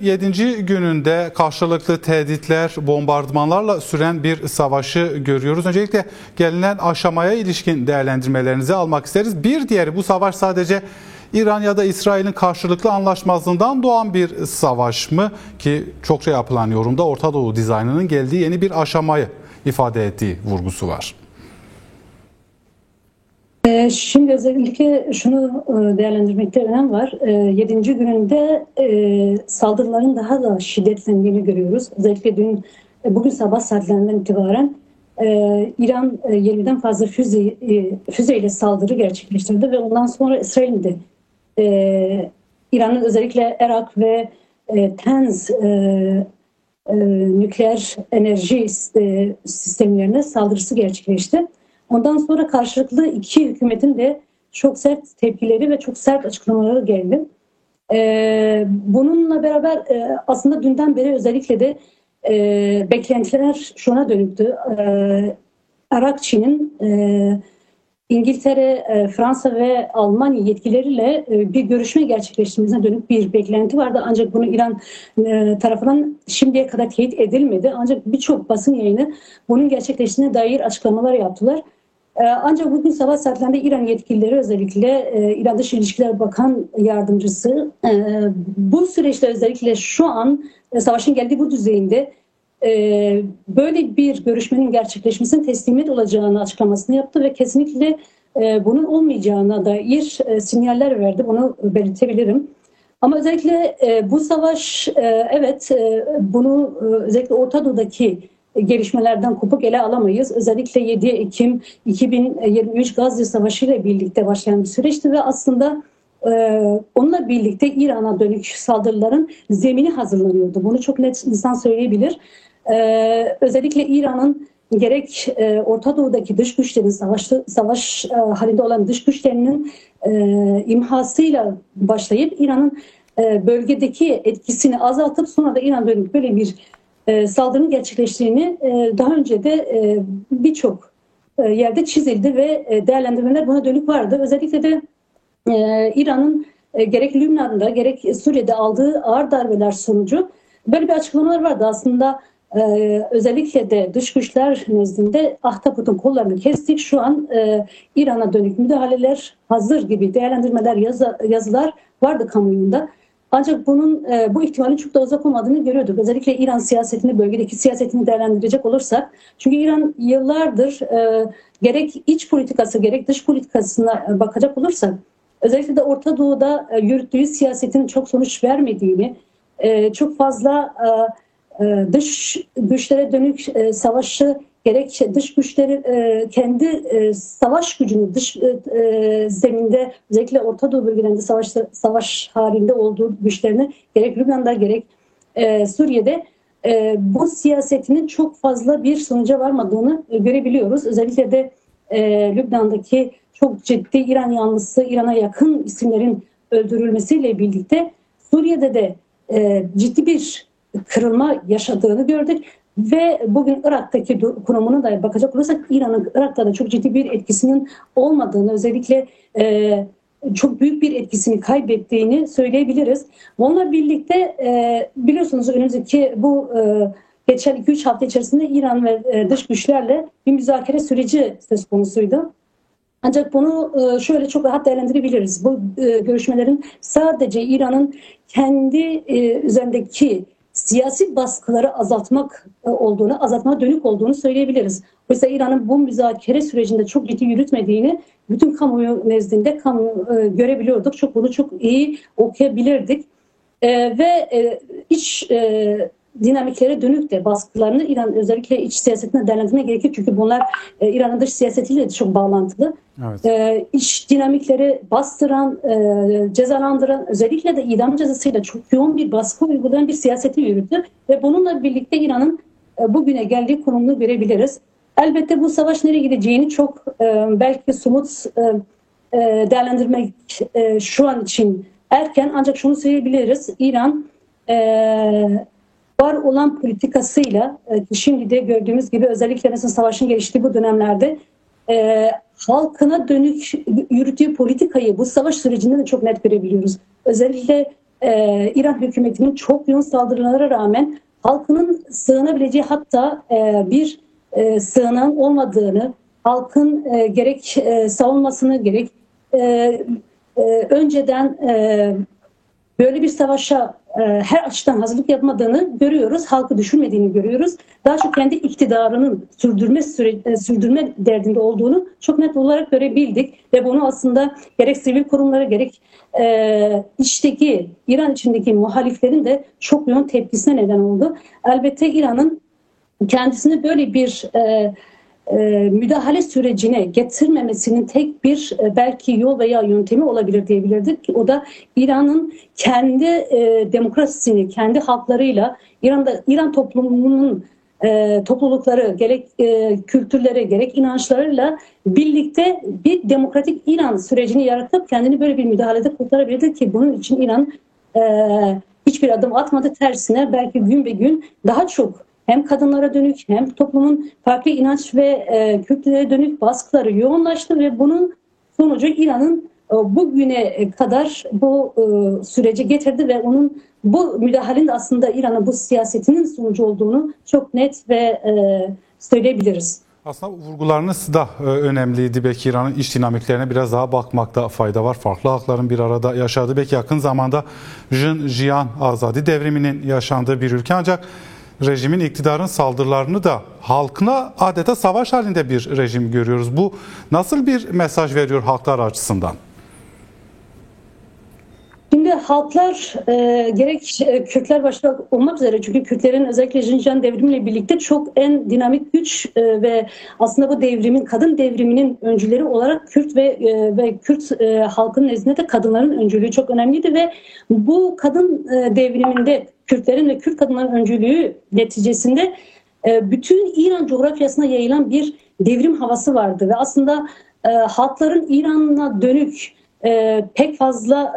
7. gününde karşılıklı tehditler, bombardımanlarla süren bir savaşı görüyoruz. Öncelikle gelinen aşamaya ilişkin değerlendirmelerinizi almak isteriz. Bir diğeri, bu savaş sadece İran ya da İsrail'in karşılıklı anlaşmazlığından doğan bir savaş mı? Ki çokça yapılan yorumda Orta Doğu dizaynının geldiği yeni bir aşamayı ifade ettiği vurgusu var. Şimdi özellikle şunu değerlendirmekte önem var. 7. gününde saldırıların daha da şiddetlendiğini görüyoruz. Özellikle bugün sabah saatlerinden itibaren İran 20'den fazla füzeyle saldırı gerçekleştirdi ve ondan sonra İsrail'in de İran'ın özellikle Irak ve Tenz nükleer enerji sistemlerine saldırısı gerçekleşti. Ondan sonra karşılıklı iki hükümetin de çok sert tepkileri ve çok sert açıklamaları geldi. Bununla beraber aslında dünden beri özellikle de beklentiler şuna dönüktü. Arakçı'nın İngiltere, Fransa ve Almanya yetkilileriyle bir görüşme gerçekleştirmesine dönük bir beklenti vardı. Ancak bunu İran tarafından şimdiye kadar teyit edilmedi. Ancak birçok basın yayını bunun gerçekleştiğine dair açıklamalar yaptılar. Ancak bugün sabah saatlerinde İran yetkilileri, özellikle İran Dış İlişkiler Bakan Yardımcısı bu süreçte, özellikle şu an savaşın geldiği bu düzeyinde böyle bir görüşmenin gerçekleşmesinin teslimiyet olacağını açıklamasını yaptı ve kesinlikle bunun olmayacağına dair sinyaller verdi. Bunu belirtebilirim. Ama özellikle bu savaş, evet, bunu özellikle Orta Doğu'daki gelişmelerden kopuk ele alamayız. Özellikle 7 Ekim 2023 Gazze Savaşı ile birlikte başlayan bir süreçti ve aslında onunla birlikte İran'a dönük saldırıların zemini hazırlanıyordu. Bunu çok net insan söyleyebilir. Özellikle İran'ın gerek Orta Doğu'daki dış güçlerin, savaş halinde olan dış güçlerinin imhasıyla başlayıp İran'ın bölgedeki etkisini azaltıp sonra da İran dönük böyle bir saldırının gerçekleştiğini daha önce de birçok yerde çizildi ve değerlendirmeler buna dönük vardı. Özellikle de İran'ın gerek Lübnan'da gerek Suriye'de aldığı ağır darbeler sonucu böyle bir açıklamalar vardı. Aslında özellikle de dış güçler nezdinde ahtapotun kollarını kestik. Şu an İran'a dönük müdahaleler hazır gibi değerlendirmeler, yazılar vardı kamuoyunda. Ancak bunun bu ihtimalin çok da uzak olmadığını görüyorduk. Özellikle İran siyasetini, bölgedeki siyasetini değerlendirecek olursak. Çünkü İran yıllardır gerek iç politikası gerek dış politikasına bakacak olursak, özellikle de Orta Doğu'da yürüttüğü siyasetin çok sonuç vermediğini, çok fazla dış güçlere dönük savaşı, gerek dış güçleri kendi savaş gücünü dış zeminde, özellikle Orta Doğu bölgelerinde savaş halinde olduğu güçlerini gerek Lübnan'da gerek Suriye'de bu siyasetinin çok fazla bir sonuca varmadığını görebiliyoruz. Özellikle de Lübnan'daki çok ciddi İran yanlısı, İran'a yakın isimlerin öldürülmesiyle birlikte Suriye'de de ciddi bir kırılma yaşadığını gördük. Ve bugün Irak'taki konumuna da bakacak olursak İran'ın Irak'ta da çok ciddi bir etkisinin olmadığını, özellikle çok büyük bir etkisini kaybettiğini söyleyebiliriz. Onunla birlikte biliyorsunuz önümüzdeki bu geçen 2-3 hafta içerisinde İran ve dış güçlerle bir müzakere süreci söz konusuydu. Ancak bunu şöyle çok rahat değerlendirebiliriz. Bu görüşmelerin sadece İran'ın kendi üzerindeki siyasi baskıları azaltmaya dönük olduğunu söyleyebiliriz. Oysa İran'ın bu müzakere sürecinde çok ciddi yürütmediğini bütün kamuoyu nezdinde görebiliyorduk. Bunu çok iyi okuyabilirdik. Ve iç dinamiklere dönük de baskılarını İran özellikle iç siyasetine değerlendirmeye gerekir. Çünkü bunlar İran'ın dış siyasetiyle de çok bağlantılı. Evet. İç dinamikleri bastıran, cezalandıran, özellikle de idam cezasıyla çok yoğun bir baskı uygulayan bir siyaseti yürüttü. Ve bununla birlikte İran'ın bugüne geldiği konumunu görebiliriz. Elbette bu savaş nereye gideceğini çok belki somut değerlendirmek şu an için erken. Ancak şunu söyleyebiliriz. İran var olan politikasıyla şimdi de gördüğümüz gibi özellikle mesela savaşın geliştiği bu dönemlerde halkına dönük yürüttüğü politikayı bu savaş sürecinde de çok net görebiliyoruz. Özellikle İran hükümetinin çok yoğun saldırılara rağmen halkının sığınabileceği, hatta bir sığınağın olmadığını, halkın gerek savunmasını gerek önceden böyle bir savaşa her açıdan hazırlık yapmadığını görüyoruz. Halkı düşünmediğini görüyoruz. Daha çok kendi iktidarının sürdürme derdinde olduğunu çok net olarak görebildik. Ve bunu aslında gerek sivil kurumları gerek İran içindeki muhaliflerin de çok yoğun tepkisine neden oldu. Elbette İran'ın kendisini böyle bir müdahale sürecine getirmemesinin tek bir belki yol veya yöntemi olabilir diyebilirdik. O da İran'ın kendi demokrasisini, kendi halklarıyla, İran toplumunun toplulukları, gerek kültürleri, gerek inançlarıyla birlikte bir demokratik İran sürecini yaratıp kendini böyle bir müdahalede kurtarabilirdi ki bunun için İran hiçbir adım atmadı. Tersine belki gün be gün daha çok hem kadınlara dönük hem toplumun farklı inanç ve kültürlere dönük baskıları yoğunlaştı ve bunun sonucu İran'ın bugüne kadar bu süreci getirdi ve onun bu müdahalenin de aslında İran'ın bu siyasetinin sonucu olduğunu çok net ve söyleyebiliriz. Aslında vurgularınız da önemliydi. Belki İran'ın iç dinamiklerine biraz daha bakmakta fayda var. Farklı halkların bir arada yaşadığı, belki yakın zamanda Xinjiang Azadi devriminin yaşandığı bir ülke, ancak rejimin, iktidarın saldırılarını da halkına adeta savaş halinde bir rejim görüyoruz. Bu nasıl bir mesaj veriyor halklar açısından? Şimdi halklar gerek Kürtler başta olmak üzere, çünkü Kürtlerin özellikle Xinjiang devrimiyle birlikte çok en dinamik güç ve aslında bu devrimin, kadın devriminin öncüleri olarak Kürt ve Kürt halkının nezdinde de kadınların öncülüğü çok önemliydi ve bu kadın devriminde Kürtlerin ve Kürt kadınların öncülüğü neticesinde bütün İran coğrafyasına yayılan bir devrim havası vardı ve aslında halkların İran'a dönük pek fazla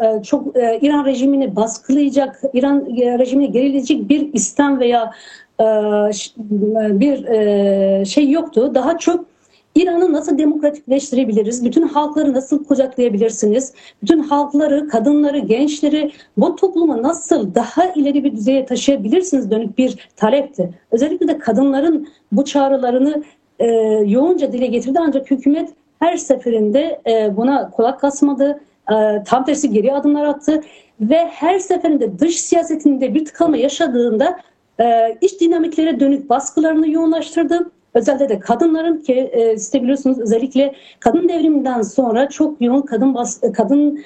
İran rejimini baskılayacak, İran rejimini gerileyecek bir istem veya bir şey yoktu. Daha çok İran'ı nasıl demokratikleştirebiliriz? Bütün halkları nasıl kucaklayabilirsiniz? Bütün halkları, kadınları, gençleri, bu toplumu nasıl daha ileri bir düzeye taşıyabilirsiniz dönük bir talepti. Özellikle de kadınların bu çağrılarını yoğunca dile getirdi, ancak hükümet her seferinde buna kulak asmadı. Tam tersi geri adımlar attı ve her seferinde dış siyasetinde bir tıkanma yaşadığında iç dinamiklere dönük baskılarını yoğunlaştırdı. Özellikle de kadınların, ki siz de biliyorsunuz, özellikle kadın devriminden sonra çok yoğun kadın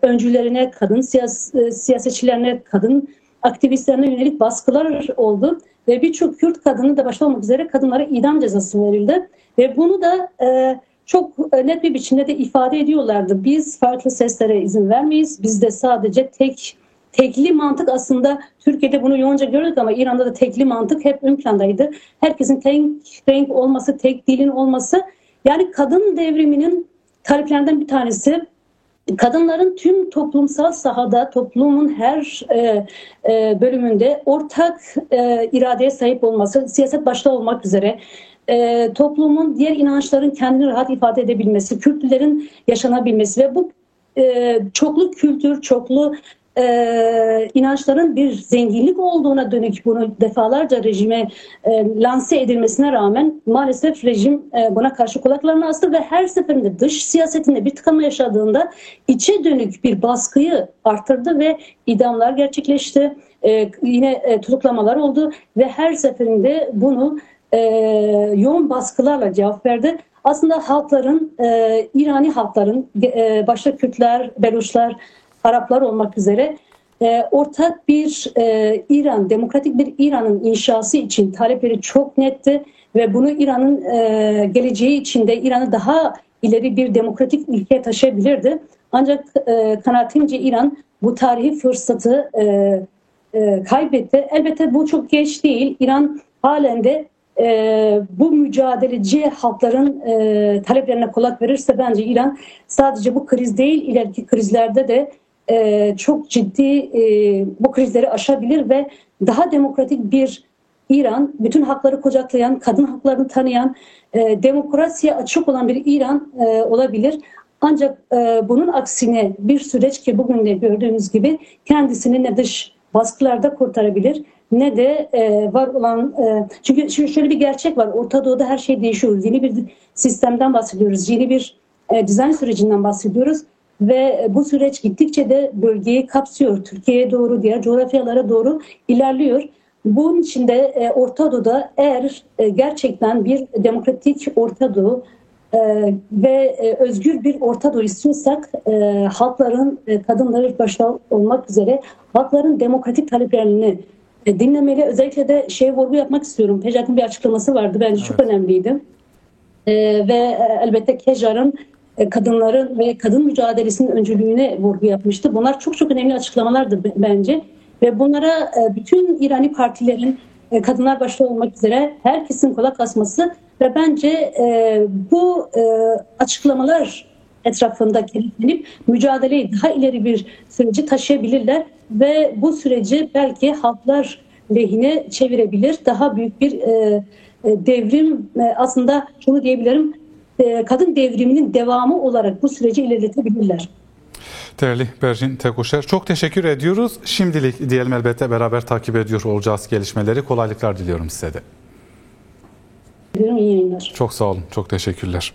öncülerine, kadın siyasetçilerine, kadın aktivistlerine yönelik baskılar oldu. Ve birçok Kürt kadını da başta olmak üzere kadınlara idam cezası verildi. Ve bunu da çok net bir biçimde de ifade ediyorlardı. Biz farklı seslere izin vermeyiz. Bizde sadece tekli mantık, aslında Türkiye'de bunu yoğunca gördük ama İran'da da tekli mantık hep ön plandaydı. Herkesin tek renk olması, tek dilin olması. Yani kadın devriminin taleplerinden bir tanesi, kadınların tüm toplumsal sahada, toplumun her bölümünde ortak iradeye sahip olması, siyaset başta olmak üzere, toplumun diğer inançların kendini rahat ifade edebilmesi, Kürtlerin yaşanabilmesi ve bu çoklu kültür, çoklu inançların bir zenginlik olduğuna dönük bunu defalarca rejime lanse edilmesine rağmen maalesef rejim buna karşı kulaklarını astı ve her seferinde dış siyasetinde bir tıkanma yaşadığında içe dönük bir baskıyı arttırdı ve idamlar gerçekleşti. Yine tutuklamalar oldu ve her seferinde bunu yoğun baskılarla cevap verdi. Aslında halkların, İrani halkların, başta Kürtler, Beluşlar, Araplar olmak üzere ortak bir İran, demokratik bir İran'ın inşası için talepleri çok netti ve bunu İran'ın geleceği için de İran'ı daha ileri bir demokratik ülkeye taşıyabilirdi. Ancak kanaatimce İran bu tarihi fırsatı kaybetti. Elbette bu çok geç değil. İran halen de bu mücadeleci halkların taleplerine kulak verirse bence İran sadece bu kriz değil, ileriki krizlerde de çok ciddi bu krizleri aşabilir ve daha demokratik bir İran, bütün hakları kucaklayan, kadın haklarını tanıyan, demokrasiye açık olan bir İran olabilir. Ancak bunun aksine bir süreç ki bugün de gördüğümüz gibi kendisini ne dış baskılarda kurtarabilir ne de var olan çünkü şöyle bir gerçek var. Orta Doğu'da her şey değişiyor. Yeni bir sistemden bahsediyoruz. Yeni bir dizayn sürecinden bahsediyoruz. Ve bu süreç gittikçe de bölgeyi kapsıyor. Türkiye'ye doğru, diğer coğrafyalara doğru ilerliyor. Bunun için de Orta Doğu'da eğer gerçekten bir demokratik Orta Doğu ve özgür bir Orta Doğu istiyorsak halkların, kadınları başta olmak üzere halkların demokratik taleplerini dinlemeli. Özellikle de vurgu yapmak istiyorum. Pejat'ın bir açıklaması vardı. Bence çok önemliydi. Ve elbette Kejar'ın kadınların ve kadın mücadelesinin öncülüğüne vurgu yapmıştı. Bunlar çok çok önemli açıklamalardı bence. Ve bunlara bütün İrani partilerin kadınlar başta olmak üzere herkesin kulak asması ve bence bu açıklamalar etrafında kilitlenip mücadeleyi daha ileri bir süreci taşıyabilirler ve bu süreci belki halklar lehine çevirebilir. Daha büyük bir devrim, aslında şunu diyebilirim, kadın devriminin devamı olarak bu süreci ilerletebilirler. Değerli Bercin Tekuşer, çok teşekkür ediyoruz. Şimdilik diyelim, elbette beraber takip ediyor olacağız gelişmeleri. Kolaylıklar diliyorum size de. İyi yayınlar. Çok sağ olun, çok teşekkürler.